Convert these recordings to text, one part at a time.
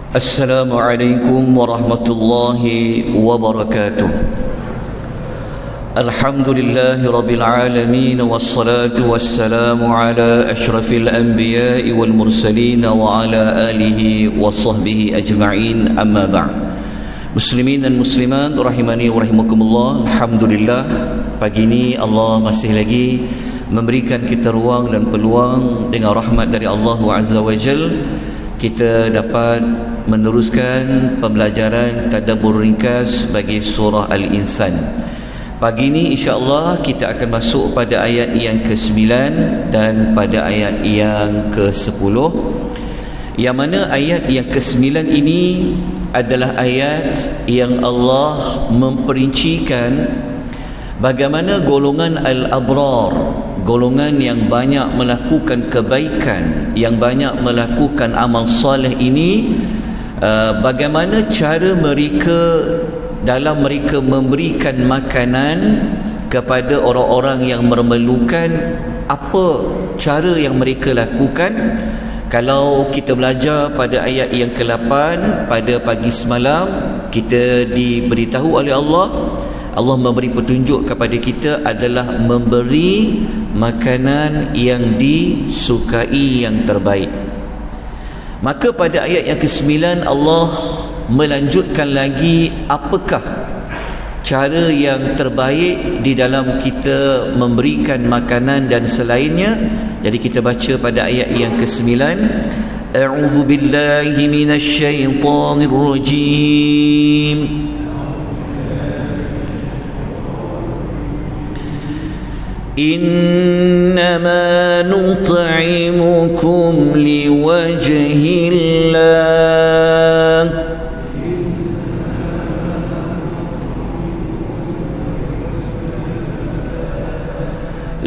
Assalamualaikum warahmatullahi wabarakatuh. Alhamdulillahi rabbil alamin, wassalatu wassalamu ala ashrafil anbiya'i wal mursalin wa ala alihi wa sahbihi ajma'in, amma ba'd. Muslimin dan muslimat rahimani wa rahimakumullah. Alhamdulillah, pagi ini Allah masih lagi memberikan kita ruang dan peluang dengan rahmat dari Allah Azza wa Jal, kita dapat meneruskan pembelajaran tadabbur ringkas bagi surah Al-Insan. Pagi ini insya-Allah kita akan masuk pada ayat yang ke-9 dan pada ayat yang ke-10, yang mana ayat yang ke-9 ini adalah ayat yang Allah memperincikan bagaimana golongan al-abrar, golongan yang banyak melakukan kebaikan, yang banyak melakukan amal soleh ini, bagaimana cara mereka dalam mereka memberikan makanan kepada orang-orang yang memerlukan. Apa cara yang mereka lakukan? Kalau kita belajar pada ayat yang ke-8 pada pagi semalam, kita diberitahu oleh Allah memberi petunjuk kepada kita adalah memberi makanan yang disukai, yang terbaik. Maka pada ayat yang ke-9 Allah melanjutkan lagi apakah cara yang terbaik di dalam kita memberikan makanan dan selainnya. Jadi kita baca pada ayat yang ke-9, A'udzu billahi minasy syaithanir rajim. Innama nut'imukum liwajhillah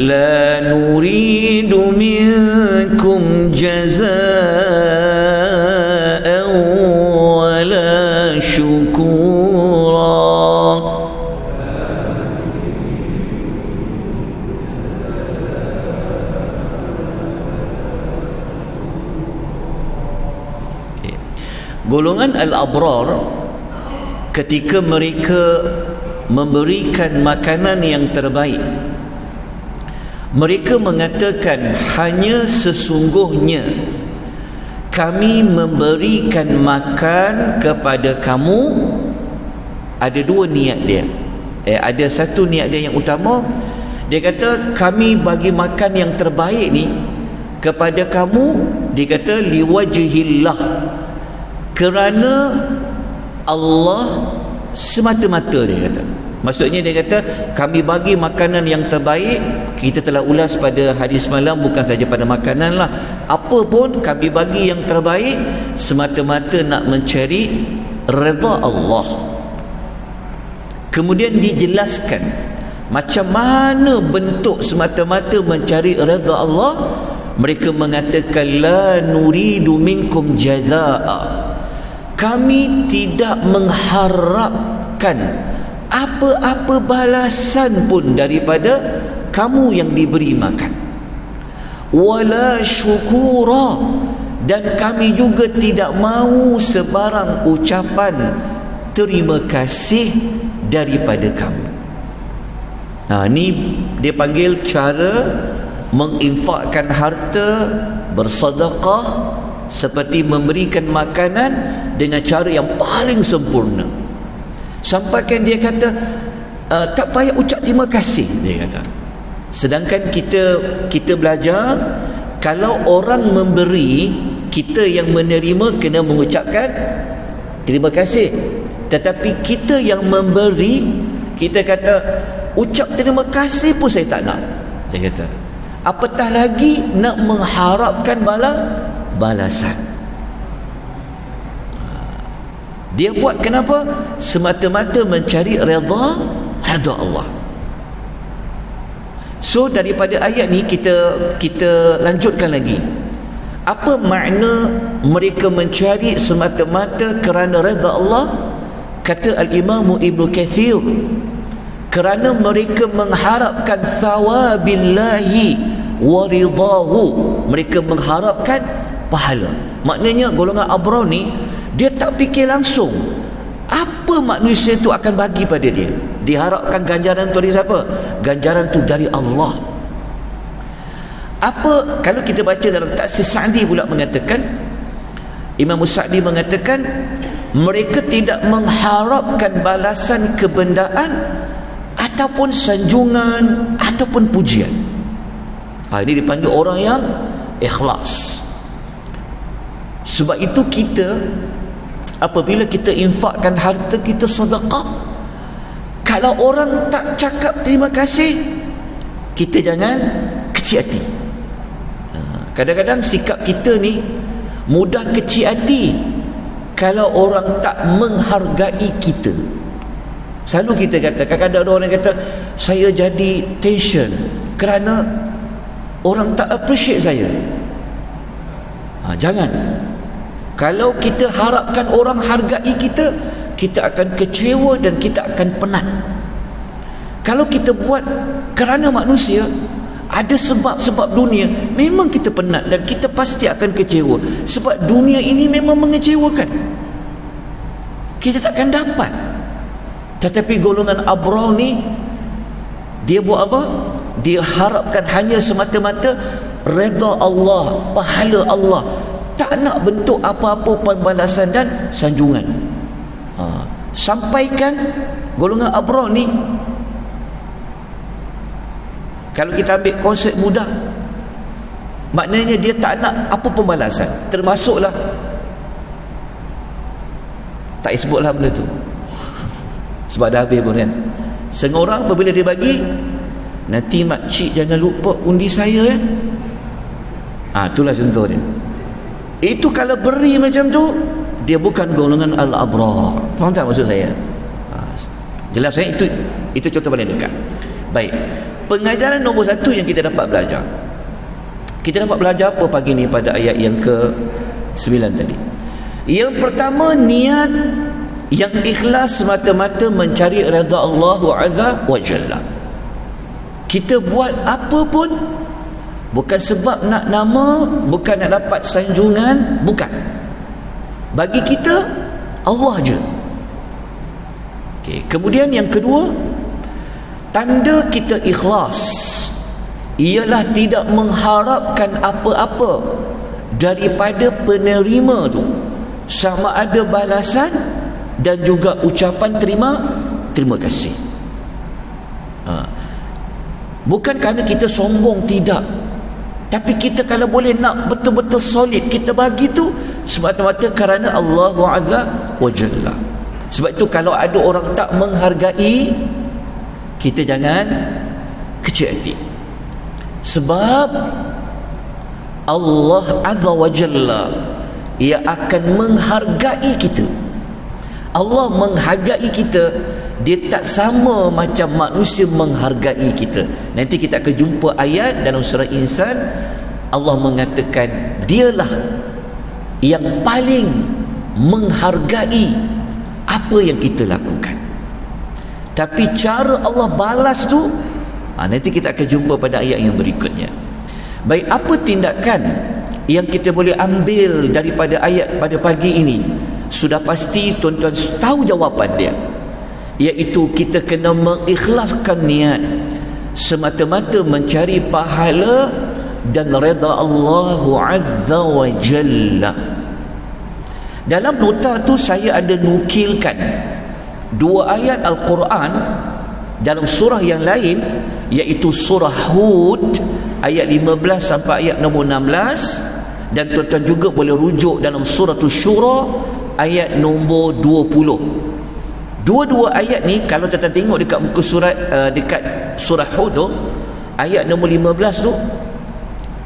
la nuridu minkum jazaa'an wala syukura. Golongan al-abrar ketika mereka memberikan makanan yang terbaik, mereka mengatakan hanya sesungguhnya kami memberikan makan kepada kamu. Ada dua niat dia. Ada satu niat dia yang utama. Dia kata kami bagi makan yang terbaik ni kepada kamu, dia kata liwajhillah, kerana Allah semata-mata. Dia kata, maksudnya dia kata kami bagi makanan yang terbaik. Kita telah ulas pada hadis malam, bukan saja pada makanan lah, apa pun kami bagi yang terbaik semata-mata nak mencari redha Allah. Kemudian dijelaskan macam mana bentuk semata-mata mencari redha Allah. Mereka mengatakan la nuridu minkum jazaa, kami tidak mengharapkan apa-apa balasan pun daripada kamu yang diberi makan, wala syukura, dan kami juga tidak mahu sebarang ucapan terima kasih daripada kamu. Ni dia panggil cara menginfakkan harta, bersedekah, seperti memberikan makanan dengan cara yang paling sempurna. Sampaikan dia kata tak payah ucap terima kasih, dia kata. Sedangkan kita belajar, kalau orang memberi, kita yang menerima kena mengucapkan terima kasih. Tetapi kita yang memberi, kita kata ucap terima kasih pun saya tak nak, dia kata. Apatah lagi nak mengharapkan balasan. Dia buat kenapa? Semata-mata mencari redha Allah. So daripada ayat ni kita lanjutkan lagi. Apa makna mereka mencari semata-mata kerana redha Allah? Kata Al-Imam Ibnu Katsir, kerana mereka mengharapkan thawabillahi wa ridahu, mereka mengharapkan pahala. Maknanya golongan abrar ni dia tak fikir langsung apa manusia itu akan bagi pada dia. Diharapkan ganjaran tu dari siapa? Ganjaran tu dari Allah. Apa kalau kita baca dalam Tafsir Sa'di pula mengatakan, Imam Sa'di mengatakan mereka tidak mengharapkan balasan kebendaan ataupun sanjungan ataupun pujian. Ini dipanggil orang yang ikhlas. Sebab itu kita apabila kita infakkan harta kita sedekah, kalau orang tak cakap terima kasih, kita jangan kecil hati. Kadang-kadang sikap kita ni mudah kecil hati kalau orang tak menghargai kita. Selalu kita kata, kadang-kadang ada orang yang kata, saya jadi tension kerana orang tak appreciate saya. Jangan. Kalau kita harapkan orang hargai kita, kita akan kecewa dan kita akan penat. Kalau kita buat kerana manusia, ada sebab-sebab dunia, memang kita penat dan kita pasti akan kecewa. Sebab dunia ini memang mengecewakan, kita takkan dapat. Tetapi golongan abrar ni, dia buat apa? Dia harapkan hanya semata-mata redha Allah, pahala Allah, tak nak bentuk apa-apa pembalasan dan sanjungan. Sampaikan golongan abrar ni, kalau kita ambil konsep mudah, maknanya dia tak nak apa pembalasan. Termasuklah, tak sebutlah benda tu sebab dah habis pun kan. Setengah orang apabila dia bagi, nanti makcik jangan lupa undi saya ya. Itulah contohnya. Itu kalau beri macam tu, dia bukan golongan al-abrar. Faham tak maksud saya? Jelas saya, itu contoh paling dekat. Baik, pengajaran nombor 1 yang kita dapat belajar. Kita dapat belajar apa pagi ni pada ayat yang ke-9 tadi? Yang pertama, niat yang ikhlas semata-mata mencari redha Allah Azza wa Jalla. Kita buat apa pun bukan sebab nak nama, bukan nak dapat sanjungan, bukan. Bagi kita Allah je. Okay. Kemudian yang kedua, tanda kita ikhlas ialah tidak mengharapkan apa-apa daripada penerima tu, sama ada balasan dan juga ucapan terima kasih. Bukan kerana kita sombong, tidak. Tapi kita kalau boleh nak betul-betul solid, kita bagi tu semata-mata kerana Allah Azza wa Jalla. Sebab itu kalau ada orang tak menghargai, kita jangan kecil hati. Sebab Allah Azza wa Jalla, Ia akan menghargai kita. Allah menghargai kita, dia tak sama macam manusia menghargai kita. Nanti kita akan jumpa ayat dalam surah Insan, Allah mengatakan dialah yang paling menghargai apa yang kita lakukan. Tapi cara Allah balas tu, nanti kita akan jumpa pada ayat yang berikutnya. Baik, apa tindakan yang kita boleh ambil daripada ayat pada pagi ini? Sudah pasti tuan-tuan tahu jawapan dia, iaitu kita kena mengikhlaskan niat semata-mata mencari pahala dan redha Allah Azza wa Jalla. Dalam nota tu saya ada nukilkan 2 ayat Al-Quran dalam surah yang lain, iaitu surah Hud ayat 15 sampai ayat nombor 16, dan tuan-tuan juga boleh rujuk dalam surah Syura ayat nombor 20. Dua-dua ayat ni kalau tuan-tuan tengok dekat muka surat, dekat surah Hud tu, ayat nombor 15 tu,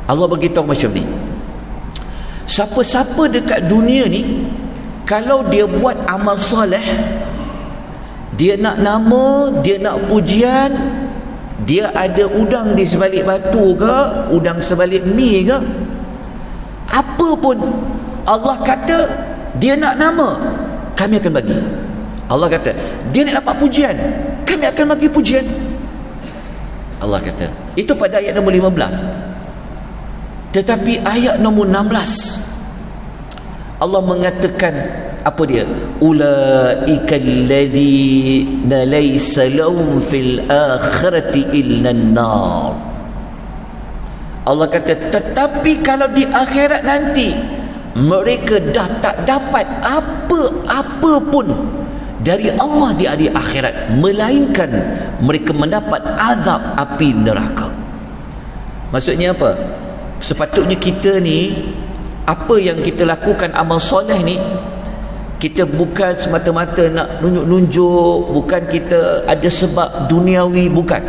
Allah beritahu macam ni: siapa-siapa dekat dunia ni, kalau dia buat amal soleh, dia nak nama, dia nak pujian, dia ada udang di sebalik batu ke, udang sebalik mi ke, apa pun, Allah kata dia nak nama, kami akan bagi. Allah kata dia nak dapat pujian, kami akan bagi pujian. Allah kata itu pada ayat nombor 15. Tetapi ayat nombor 16, Allah mengatakan Apa dia? Ulaika alladhina laysa lahum fil akhirati illa an-nar. Allah kata, tetapi kalau di akhirat nanti mereka dah tak dapat apa-apa pun dari Allah di hari akhirat, melainkan mereka mendapat azab api neraka. Maksudnya apa? Sepatutnya kita ni, apa yang kita lakukan amal soleh ni, kita bukan semata-mata nak nunjuk-nunjuk, bukan kita ada sebab duniawi, bukan.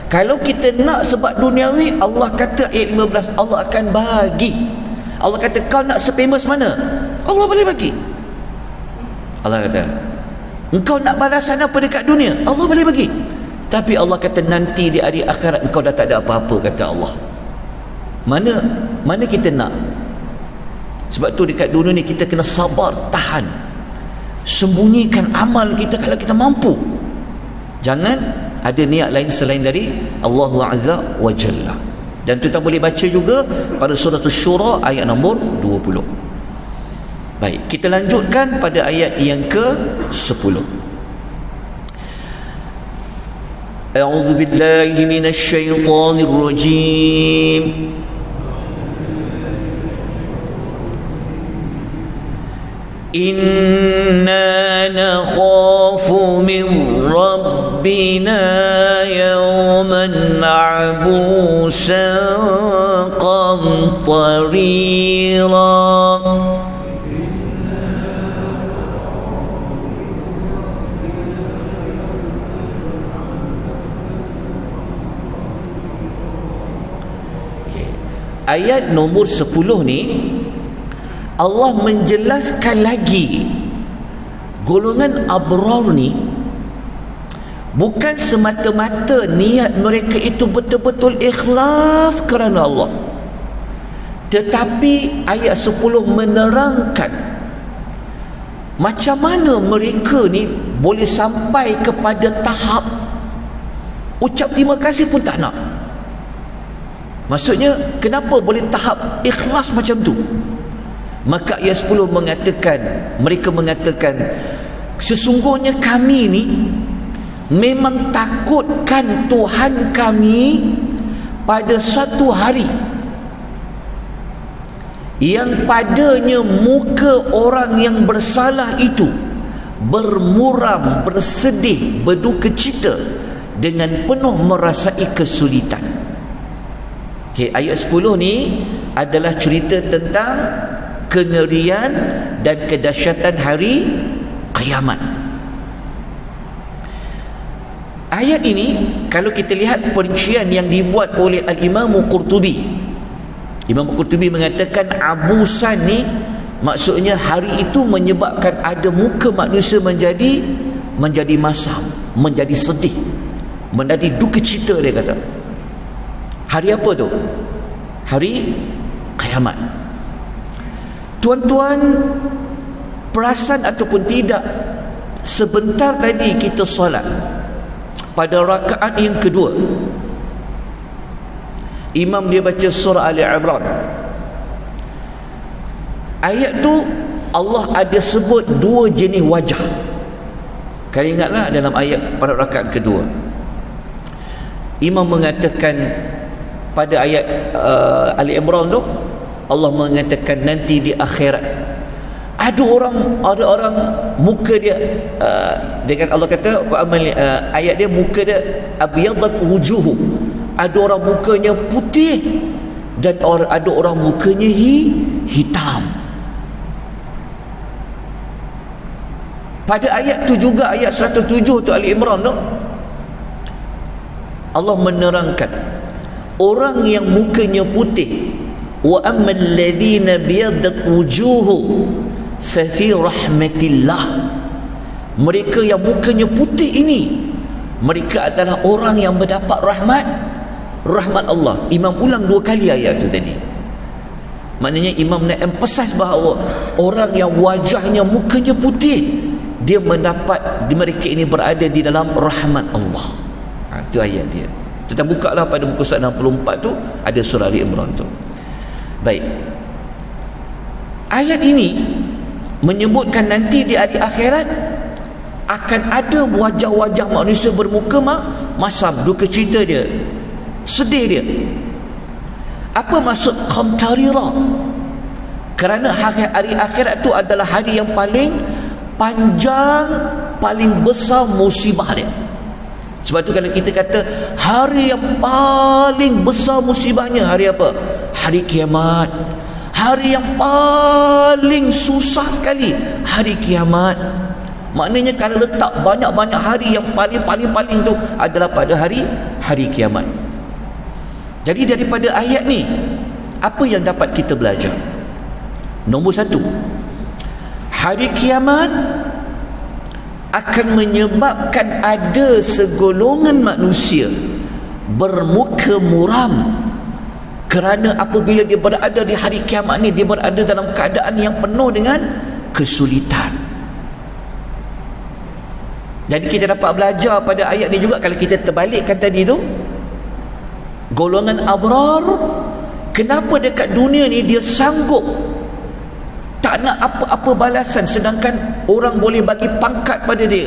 Kalau kita nak sebab duniawi, Allah kata ayat 15, Allah akan bagi. Allah kata, kau nak sepemos mana? Allah boleh bagi. Allah kata, engkau nak balasan apa dekat dunia? Allah boleh bagi. Tapi Allah kata nanti di hari akhirat engkau dah tak ada apa-apa, kata Allah. Mana kita nak? Sebab tu dekat dunia ni kita kena sabar, tahan, sembunyikan amal kita kalau kita mampu. Jangan ada niat lain selain dari Allah Azza wa Jalla. Dan kita boleh baca juga pada surah Asy-Syura ayat nombor 20. Baik, kita lanjutkan pada ayat yang ke-10. A'udzu billahi minasy syaithanir rajim. Inna nakhafu min rabbina yawman abusan qamtarira. Ayat nombor 10 ni Allah menjelaskan lagi golongan abrar ni bukan semata-mata niat mereka itu betul-betul ikhlas kerana Allah, tetapi ayat 10 menerangkan macam mana mereka ni boleh sampai kepada tahap ucap terima kasih pun tak nak. Maksudnya kenapa boleh tahap ikhlas macam tu? Maka ayat 10 mengatakan, mereka mengatakan, sesungguhnya kami ni memang takutkan Tuhan kami pada satu hari yang padanya muka orang yang bersalah itu bermuram, bersedih, berduka cita dengan penuh merasai kesulitan. Okay, ayat 10 ni adalah cerita tentang kengerian dan kedahsyatan hari kiamat. Ayat ini kalau kita lihat perincian yang dibuat oleh Al-Imam Qurtubi. Imam Qurtubi mengatakan abusan ni maksudnya hari itu menyebabkan ada muka manusia menjadi masam, menjadi sedih, menjadi duka cita. Dia kata hari apa tu? Hari kiamat. Tuan-tuan, perasan ataupun tidak, sebentar tadi kita solat pada rakaat yang kedua, imam dia baca surah Ali Imran. Ayat tu Allah ada sebut dua jenis wajah. Kalian ingatlah dalam ayat pada rakaat kedua, imam mengatakan pada ayat Ali Imran tu, Allah mengatakan nanti di akhirat ada orang muka dia dengan Allah kata ayat dia muka dia abyadat wujuhu, ada orang mukanya putih dan ada orang mukanya hitam. Pada ayat tu juga, ayat 107 tu Ali Imran tu, Allah menerangkan orang yang mukanya putih, wa ammal ladzina biyadat wujuhu fa fi rahmatillah, mereka yang mukanya putih ini mereka adalah orang yang mendapat rahmat Allah. Imam ulang dua kali ayat tu tadi. Maknanya imam nak emphasize bahawa orang yang wajahnya mukanya putih, dia mendapat, mereka ini berada di dalam rahmat Allah. Itu ayat dia. Kita buka lah pada muka surat 64 tu ada surah Ali Imran tu. Baik, ayat ini menyebutkan nanti di hari akhirat akan ada wajah-wajah manusia bermuka masam, duka cita dia, sedih dia. Apa maksud qamtarira? Kerana hari akhirat itu adalah hari yang paling panjang, paling besar musibah dia. Sebab tu kalau kita kata hari yang paling besar musibahnya hari apa? Hari kiamat. Hari yang paling susah sekali hari kiamat. Maknanya kalau letak banyak-banyak hari yang paling tu adalah pada hari kiamat. Jadi daripada ayat ni, apa yang dapat kita belajar? Nombor satu, hari kiamat akan menyebabkan ada segolongan manusia bermuka muram. Kerana apabila dia berada di hari kiamat ni, dia berada dalam keadaan yang penuh dengan kesulitan. Jadi kita dapat belajar pada ayat ni juga, kalau kita terbalikkan tadi tu, golongan abrar, kenapa dekat dunia ni dia sanggup tak nak apa-apa balasan, sedangkan orang boleh bagi pangkat pada dia,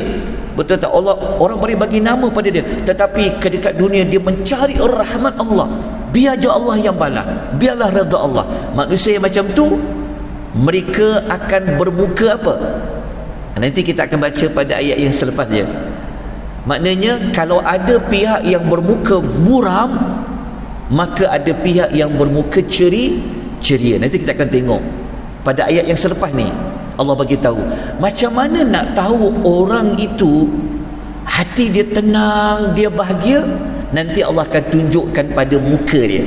betul tak? Orang boleh bagi nama pada dia, tetapi dekat dunia dia mencari rahmat Allah. Biar je Allah yang balas, biarlah redha Allah. Manusia yang macam tu, mereka akan bermuka apa? Nanti kita akan baca pada ayat yang selepas dia. Maknanya kalau ada pihak yang bermuka muram, maka ada pihak yang bermuka ceria. Nanti kita akan tengok pada ayat yang selepas ni. Allah bagi tahu macam mana nak tahu orang itu hati dia tenang, dia bahagia. Nanti Allah akan tunjukkan pada muka dia.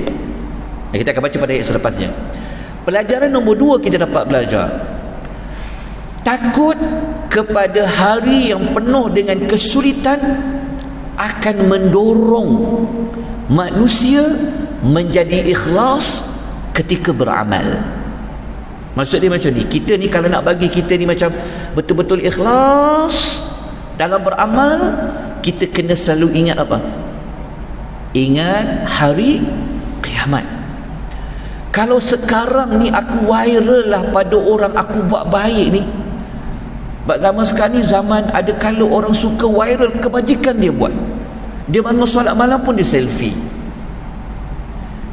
Kita akan baca pada ayat selepasnya. Pelajaran nombor 2 kita dapat belajar, takut kepada hari yang penuh dengan kesulitan akan mendorong manusia menjadi ikhlas ketika beramal. Maksud dia macam ni, kita ni kalau nak bagi kita ni macam betul-betul ikhlas dalam beramal, kita kena selalu ingat apa? Ingat hari kiamat. Kalau sekarang ni aku viral lah pada orang aku buat baik ni, zaman sekarang ni zaman ada kalau orang suka viral kebajikan dia buat. Dia bangun solat malam pun dia selfie,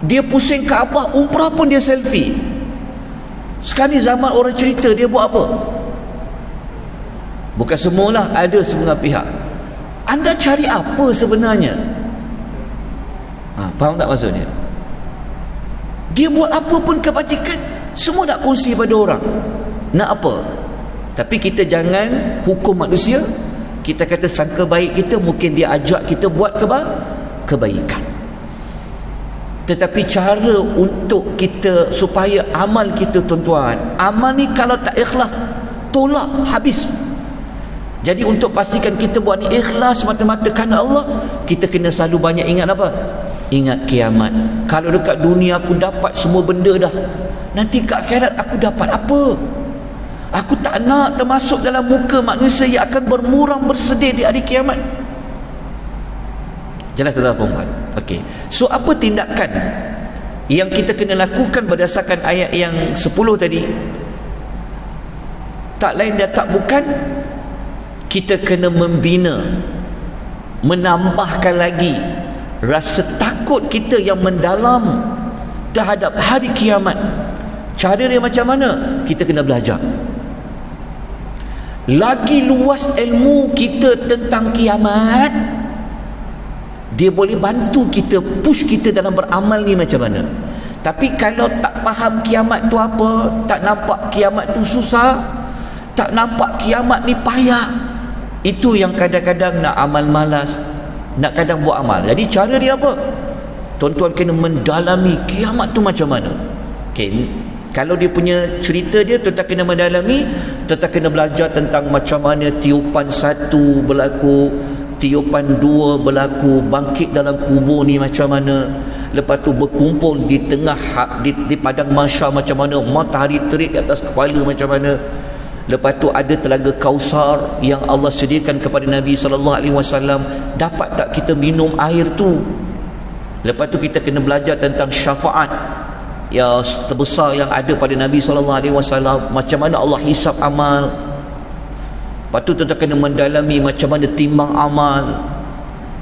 dia pusing Kaabah umrah pun dia selfie. Sekarang ni zaman orang cerita, dia buat apa? Bukan semualah, ada setengah pihak. Anda cari apa sebenarnya? Faham tak maksudnya? Dia buat apa pun kebajikan, semua nak kongsi pada orang. Nak apa? Tapi kita jangan hukum manusia. Kita kata sangka baik kita, mungkin dia ajak kita buat kebaikan. Tetapi cara untuk kita supaya amal kita, tuan-tuan, amal ni kalau tak ikhlas, tolak habis. Jadi untuk pastikan kita buat ni ikhlas mata-mata kerana Allah, kita kena selalu banyak ingat apa? Ingat kiamat. Kalau dekat dunia aku dapat semua benda dah, nanti kat akhirat aku dapat apa? Aku tak nak termasuk dalam muka manusia yang akan bermuram bersedih di hari kiamat. Jelas tak tuan-tuan? Okey. So apa tindakan yang kita kena lakukan berdasarkan ayat yang 10 tadi? Tak lain dan tak bukan, kita kena membina, menambahkan lagi rasa takut kita yang mendalam terhadap hari kiamat. Cara dia macam mana? Kita kena belajar. Lagi luas ilmu kita tentang kiamat, dia boleh bantu kita, push kita dalam beramal ni macam mana. Tapi kalau tak faham kiamat tu apa, tak nampak kiamat tu susah, tak nampak kiamat ni payah, itu yang kadang-kadang nak amal malas, nak kadang buat amal. Jadi cara dia apa? Tuan-tuan kena mendalami kiamat tu macam mana. Okay, kalau dia punya cerita dia, tuan-tuan kena mendalami, tuan-tuan kena belajar tentang macam mana tiupan 1 berlaku, tiupan 2 berlaku, bangkit dalam kubur ni macam mana, lepas tu berkumpul di tengah di padang mahsyar macam mana, matahari terik di atas kepala macam mana, lepas tu ada telaga Kausar yang Allah sediakan kepada Nabi SAW. Dapat tak kita minum air tu? Lepas tu kita kena belajar tentang syafaat. yang terbesar yang ada pada Nabi SAW, macam mana Allah hisap amal. Lepas tu kita kena mendalami macam mana timbang amal.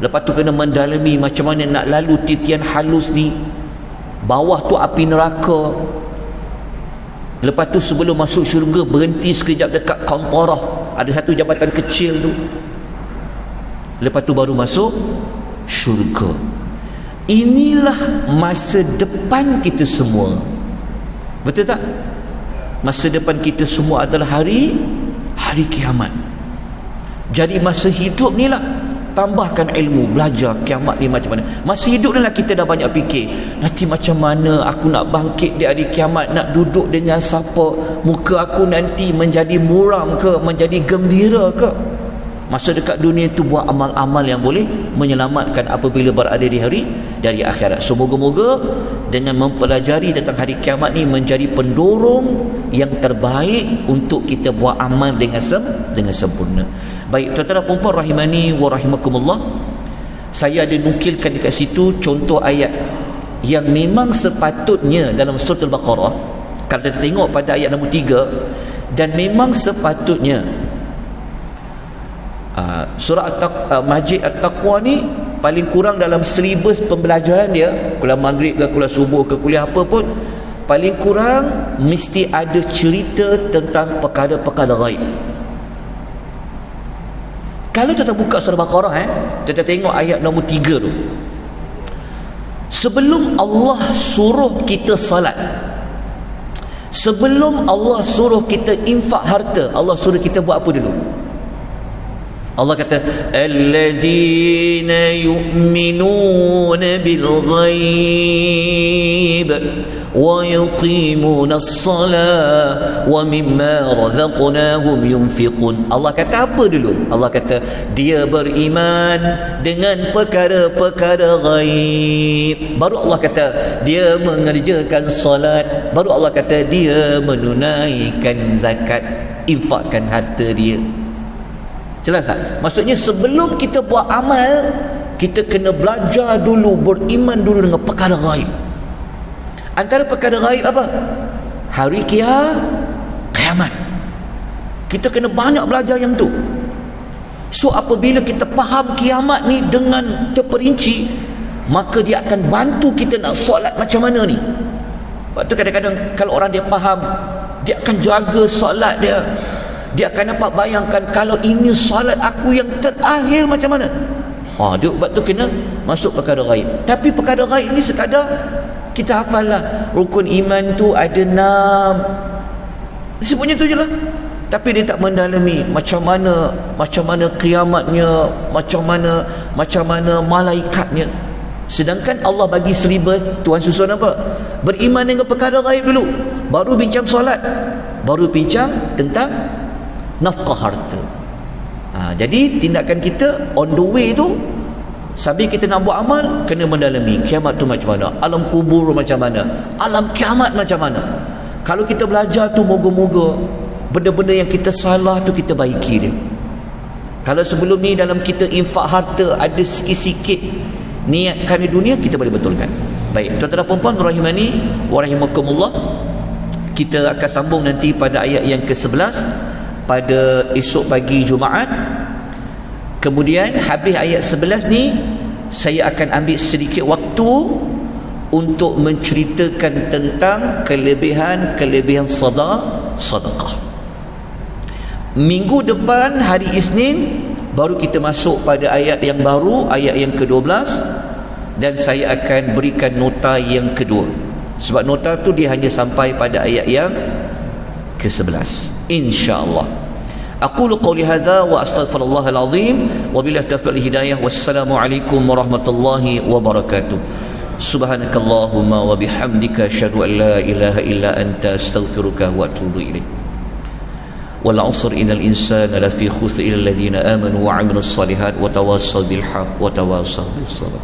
Lepas tu kena mendalami macam mana nak lalu titian halus ni. Bawah tu api neraka. Lepas tu sebelum masuk syurga berhenti sekejap dekat Qantarah, ada satu jabatan kecil tu. Lepas tu baru masuk syurga. Inilah masa depan kita semua. Betul tak? Masa depan kita semua adalah hari kiamat. Jadi masa hidup ni lah tambahkan ilmu, belajar kiamat ni macam mana. Masa hidup ni lah kita dah banyak fikir, nanti macam mana aku nak bangkit di hari kiamat, nak duduk dengan siapa, muka aku nanti menjadi muram ke, menjadi gembira ke. Masa dekat dunia tu buat amal-amal yang boleh menyelamatkan apabila berada di hari akhirat. Semoga-moga dengan mempelajari tentang hari kiamat ni menjadi pendorong yang terbaik untuk kita buat amal dengan sempurna. Baik, tuan-tuan dan puan-puan rahimani wa rahimakumullah, saya ada nukilkan dekat situ contoh ayat yang memang sepatutnya dalam surah Al-Baqarah. Kalau kita tengok pada ayat nombor 3, dan memang sepatutnya surah Majid At-Taqwa ni paling kurang dalam silibus pembelajaran dia, kuliah maghrib ke kuliah subuh ke kuliah apa pun, paling kurang mesti ada cerita tentang perkara-perkara ghaib. Kalau kita buka surah Baqarah, kita tengok ayat nombor 3 tu. Sebelum Allah suruh kita salat, sebelum Allah suruh kita infak harta, Allah suruh kita buat apa dulu? Allah kata alladzina yu'minuna bil ghaib wa yuqimuna as-salah wa mimma razaqnahum yunfiqun. Allah kata apa dulu? Allah kata dia beriman dengan perkara-perkara ghaib. Baru Allah kata dia mengerjakan salat. Baru Allah kata dia menunaikan zakat, infakkan harta dia. Jelas tak? Maksudnya sebelum kita buat amal, kita kena belajar dulu, beriman dulu dengan perkara ghaib. Antara perkara ghaib apa? Hari kiamat. Kita kena banyak belajar yang tu. So apabila kita faham kiamat ni dengan terperinci, maka dia akan bantu kita nak solat macam mana ni. Sebab tu kadang-kadang kalau orang dia faham, dia akan jaga solat dia. Dia akan dapat bayangkan kalau ini solat aku yang terakhir macam mana. Dia sebab tu kena masuk perkara ghaib. Tapi perkara ghaib ni sekadar kita hafal lah, rukun iman tu ada 6, sebutnya tu je lah. Tapi dia tak mendalami macam mana kiamatnya, macam mana malaikatnya. Sedangkan Allah bagi silibus, Tuhan susun apa? Beriman dengan perkara ghaib dulu, baru bincang solat, baru bincang tentang nafkah harta. Jadi tindakan kita on the way tu, sambil kita nak buat amal, kena mendalami kiamat tu macam mana, alam kubur macam mana, alam kiamat macam mana. Kalau kita belajar tu, moga-moga benda-benda yang kita salah tu kita baiki dia. Kalau sebelum ni dalam kita infak harta ada sikit-sikit niat kerana dunia, kita boleh betulkan. Baik, tuan-tuan dan puan-puan rahimani wa rahimakumullah, kita akan sambung nanti pada ayat yang ke-11 pada esok pagi Jumaat. Kemudian habis ayat 11 ni, saya akan ambil sedikit waktu untuk menceritakan tentang kelebihan sedekah. Minggu depan hari Isnin baru kita masuk pada ayat yang baru, ayat yang ke-12, dan saya akan berikan nota yang kedua. Sebab nota tu dia hanya sampai pada ayat yang ke-11 insyaallah. Aqulu qawli hadza wa astaghfirullahal azim wa billahi taufiq hidayah. Wassalamu alaikum warahmatullahi wabarakatuh. Subhanakallahumma wa bihamdika asyhadu an la ilaha illa anta astaghfiruka wa atubu ilaik. Wal 'asr innal insana lafi khusr illa alladhina amanu wa 'amilus solihat wa tawassaw bil haqq wa tawassaw bis sabr.